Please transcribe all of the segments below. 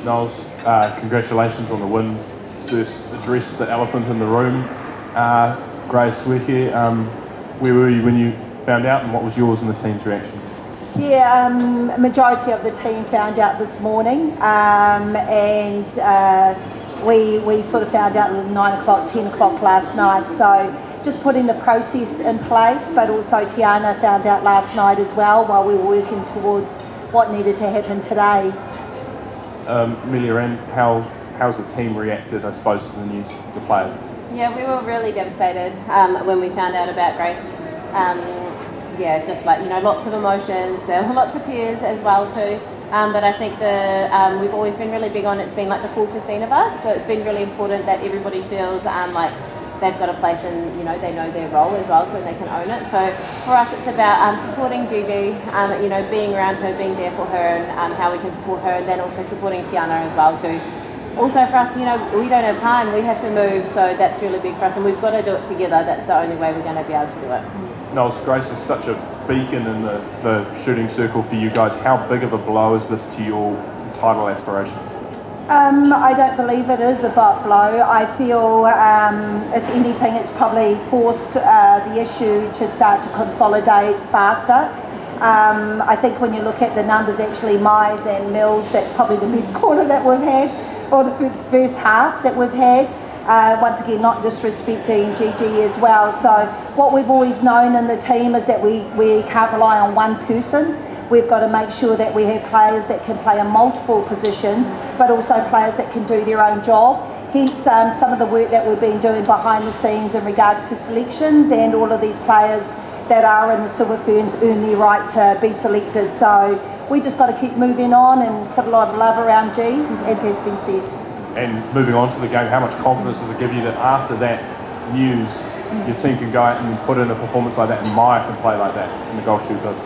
Knowles, congratulations on the win. First address the elephant in the room. Grace Weke, where were you when you found out, and what was yours and the team's reaction? Yeah, majority of the team found out this morning, and we sort of found out at 9 o'clock, 10 o'clock last night. So just putting the process in place, but also Tiana found out last night as well while we were working towards what needed to happen today. Amelia, how's the team reacted, I suppose, to the news, the players? Yeah, we were really devastated when we found out about Grace. Yeah, just like, lots of emotions, lots of tears as well too. But I think we've always been really big on it's been like the full 15 of us, so it's been really important that everybody feels like they've got a place and they know their role as well, when they can own it. So for us it's about supporting Gigi, being around her, being there for her, and how we can support her, and then also supporting Tiana as well too. Also for us, we don't have time, we have to move, so that's really big for us, and we've got to do it together. That's the only way we're going to be able to do it. Knowles, Grace is such a beacon in the shooting circle for you guys. How big of a blow is this to your title aspirations? I don't believe it is a blow. I feel, if anything, it's probably forced the issue to start to consolidate faster. I think when you look at the numbers, actually, Mize and Mills, that's probably the best quarter that we've had, or the first half that we've had. Once again, not disrespecting Gigi as well. So what we've always known in the team is that we can't rely on one person. We've got to make sure that we have players that can play in multiple positions, but also players that can do their own job. Hence some of the work that we've been doing behind the scenes in regards to selections, and all of these players that are in the Silver Ferns earn their right to be selected. So we just got to keep moving on and put a lot of love around G, as has been said. And moving on to the game, how much confidence does it give you that after that news, your team can go out and put in a performance like that, and Maya can play like that in the goal shoot booth?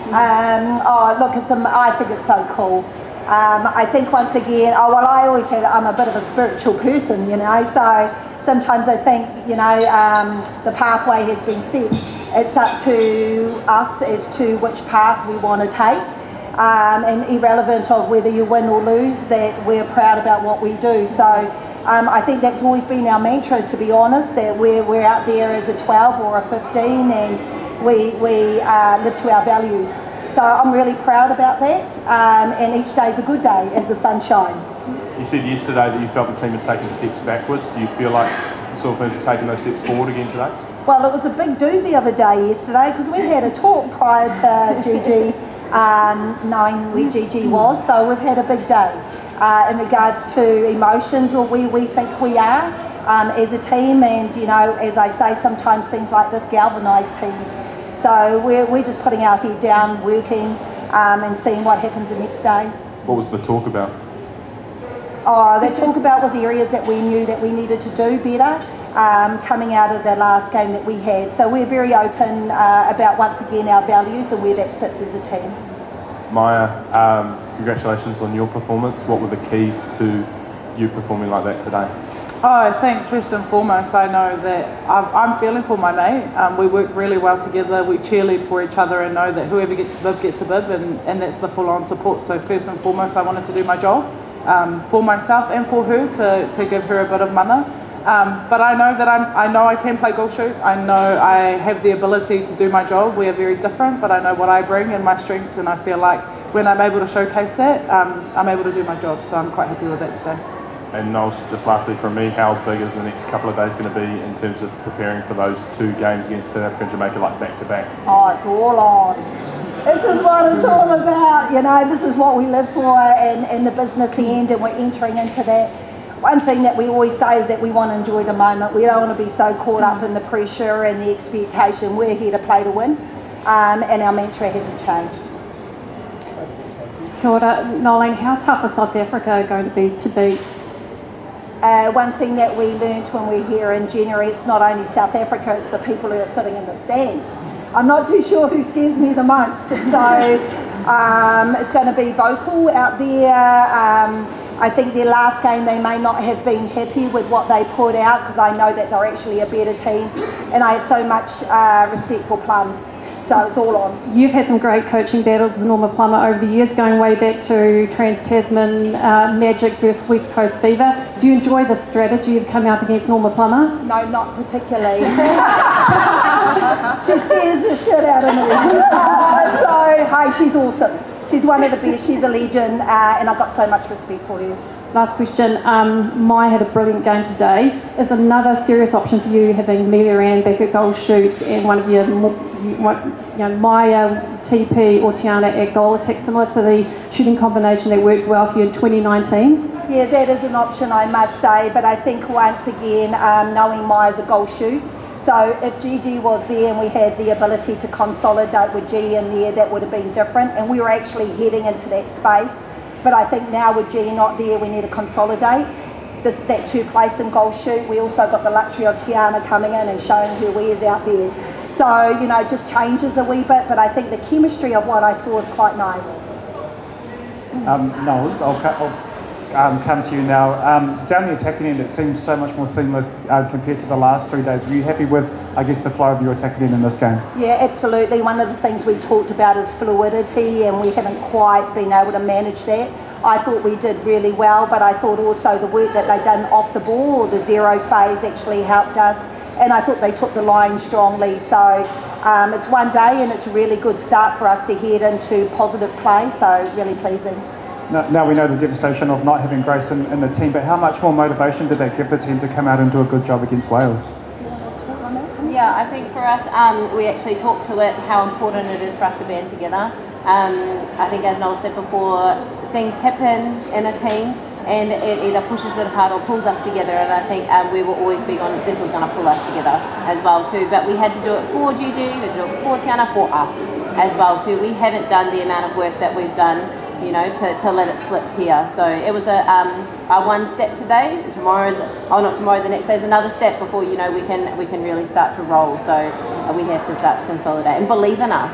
Look, I think it's so cool. I think once again, I'm a bit of a spiritual person, so sometimes I think, the pathway has been set. It's up to us as to which path we want to take. And irrelevant of whether you win or lose, that we're proud about what we do. So I think that's always been our mantra, to be honest, that we're out there as a 12 or a 15, and we live to our values. So I'm really proud about that, and each day is a good day as the sun shines. You said yesterday that you felt the team had taken steps backwards. Do you feel like the Silver Ferns have taken those steps forward again today? Well, it was a big doozy of a day yesterday, because we had a talk prior to Gigi knowing where Gigi was, so we've had a big day in regards to emotions, or where we think we are as a team. And as I say, sometimes things like this galvanise teams. So we're just putting our head down, working, and seeing what happens the next day. What was the talk about? The talk about was areas that we knew that we needed to do better, coming out of the last game that we had. So we're very open about, once again, our values and where that sits as a team. Maya, congratulations on your performance. What were the keys to you performing like that today? I think first and foremost, I know that I'm feeling for my mate. We work really well together. We cheerlead for each other, and know that whoever gets the bib gets the bib, and that's the full-on support. So first and foremost, I wanted to do my job for myself and for her, to give her a bit of mana. But I know that I know I can play goal shoot. I know I have the ability to do my job. We are very different, but I know what I bring and my strengths, and I feel like when I'm able to showcase that, I'm able to do my job. So I'm quite happy with that today. And Knowles, just lastly from me, how big is the next couple of days going to be in terms of preparing for those two games against South Africa and Jamaica, like back-to-back? It's all on. This is what it's all about, this is what we live for, and the business end, and we're entering into that. One thing that we always say is that we want to enjoy the moment. We don't want to be so caught up in the pressure and the expectation. We're here to play to win, and our mantra hasn't changed. Kia ora, Nolene, how tough is South Africa going to be to beat? One thing that we learnt when we were here in January, it's not only South Africa, it's the people who are sitting in the stands. I'm not too sure who scares me the most. So it's going to be vocal out there. I think their last game they may not have been happy with what they put out, because I know that they're actually a better team, and I had so much respect for Plums. So it's all on. You've had some great coaching battles with Norma Plummer over the years, going way back to Trans-Tasman Magic versus West Coast Fever. Do you enjoy the strategy of coming up against Norma Plummer? No, not particularly. She scares the shit out of me. So, hey, she's awesome. She's one of the best. She's a legend, and I've got so much respect for you. Last question. Maya had a brilliant game today. Is another serious option for you having Amelia Ann back at goal shoot and one of your, Maya, TP or Tiana at goal attack, similar to the shooting combination that worked well for you in 2019? Yeah, that is an option, I must say, but I think once again, knowing Maya's a goal shoot, so if Gigi was there and we had the ability to consolidate with G in there, that would have been different, and we were actually heading into that space. But I think now with G not there, we need to consolidate. That's her place in goal shoot. We also got the luxury of Tiana coming in and showing her wares out there. So, you know, it just changes a wee bit, but I think the chemistry of what I saw is quite nice. Knowles, I'll come to you now. Down the attacking end, it seems so much more seamless compared to the last 3 days. Were you happy with, I guess, the flow of your attacking end in this game? Yeah, absolutely. One of the things we talked about is fluidity, and we haven't quite been able to manage that. I thought we did really well, but I thought also the work that they'd done off the ball, or the zero phase, actually helped us. And I thought they took the line strongly. So it's one day, and it's a really good start for us to head into positive play. So really pleasing. Now we know the devastation of not having Grace in the team, but how much more motivation did that give the team to come out and do a good job against Wales? Yeah, I think for us, we actually talked to it, how important it is for us to band together. I think as Noel said before, things happen in a team and it either pushes it apart or pulls us together, and I think we were always big on this was going to pull us together as well too, but we had to do it for Gigi, we had to do it for Tiana, for us as well too. We haven't done the amount of work that we've done, you know, to let it slip here. So it was a one step today. Tomorrow, not tomorrow, the next day is another step before, you know, we can really start to roll. So we have to start to consolidate and believe in us.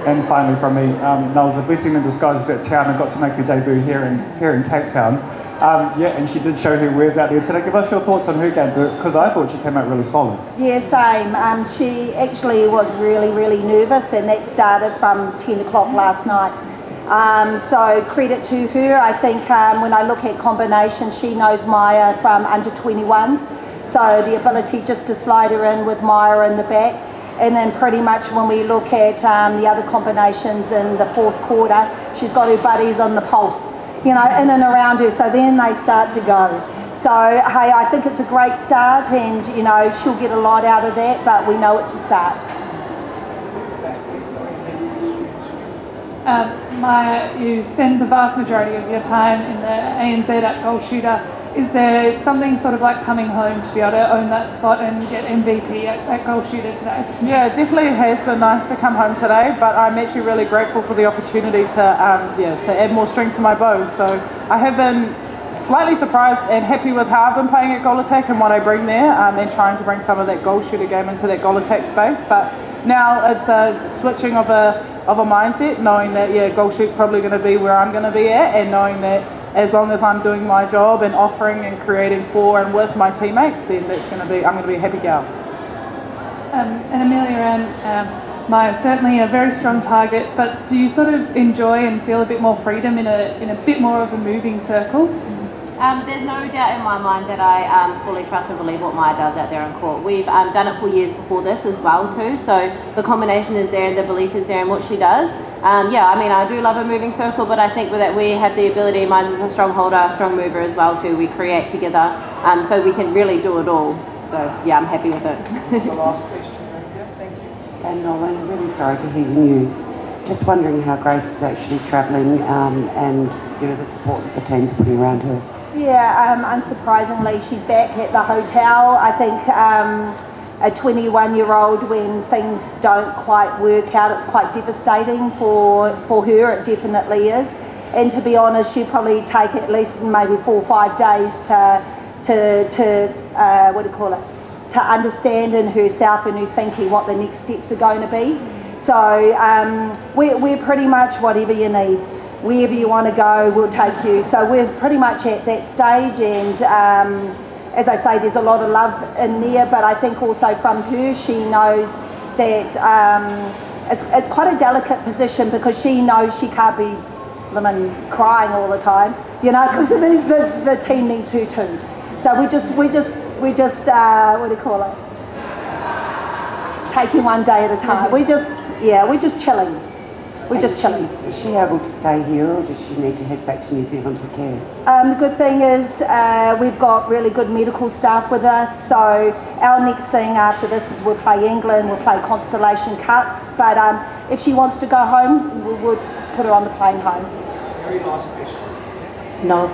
And finally from me, Noel's a blessing in disguise that Tiana got to make her debut here in Cape Town. Yeah, and she did show her wares out there today. Give us your thoughts on her game, because I thought she came out really solid. Yeah, same. She actually was really nervous, and that started from 10 o'clock last night. So credit to her. I think when I look at combination, she knows Maya from under 21s. So the ability just to slide her in with Maya in the back. And then pretty much when we look at the other combinations in the fourth quarter, she's got her buddies on the pulse, you know, in and around her. So then they start to go. So, hey, I think it's a great start, and, you know, she'll get a lot out of that, but we know it's a start. Maya, you spend the vast majority of your time in the ANZ at goal shooter. Is there something sort of like coming home to be able to own that spot and get MVP at goal shooter today? Yeah, it definitely has been nice to come home today, but I'm actually really grateful for the opportunity to add more strings to my bow. So I have been slightly surprised and happy with how I've been playing at goal attack and what I bring there, and trying to bring some of that goal shooter game into that goal attack space. But now it's a switching of a mindset, knowing that goal shoot's probably going to be where I'm going to be at, and knowing that as long as I'm doing my job and offering and creating for and with my teammates, then I'm going to be a happy gal. And Amelia and Maya, certainly a very strong target, but do you sort of enjoy and feel a bit more freedom in a bit more of a moving circle? There's no doubt in my mind that I fully trust and believe what Maya does out there on court. We've done it for years before this as well too, so the combination is there and the belief is there in what she does. Yeah, I mean, I do love a moving circle, but I think that we have the ability, Maya's a strong holder, a strong mover as well too. We create together, so we can really do it all. So yeah, I'm happy with it. The last question, thank you. And Nolan, I'm really sorry to hear the news. Just wondering how Grace is actually travelling, and the support that the team's putting around her. Yeah, unsurprisingly, she's back at the hotel. I think a 21-year-old, when things don't quite work out, it's quite devastating for her. It definitely is. And to be honest, she'll probably take at least maybe 4 or 5 days to to understand in herself and her thinking what the next steps are going to be. So we're pretty much whatever you need. Wherever you want to go, we'll take you. So we're pretty much at that stage, and as I say, there's a lot of love in there, but I think also from her, she knows that it's quite a delicate position because she knows she can't be crying all the time, you know, because the team needs her too. So we just what do you call it? Taking one day at a time. We're just chilling. We're just chilling. Is she able to stay here, or does she need to head back to New Zealand for care? The good thing is we've got really good medical staff with us, so our next thing after this is we'll play England, we'll play Constellation Cups, but if she wants to go home, we'll put her on the plane home. Very last question. Noz,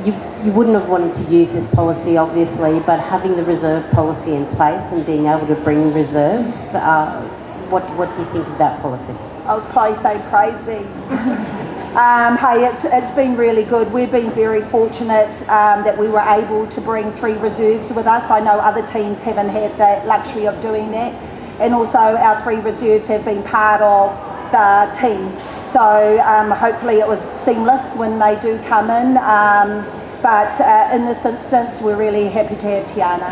you wouldn't have wanted to use this policy, obviously, but having the reserve policy in place and being able to bring reserves, what do you think of that policy? I was probably saying praise be. Hey, it's been really good. We've been very fortunate that we were able to bring 3 reserves with us. I know other teams haven't had the luxury of doing that. And also our 3 reserves have been part of the team. So hopefully it was seamless when they do come in. But in this instance, we're really happy to have Tiana.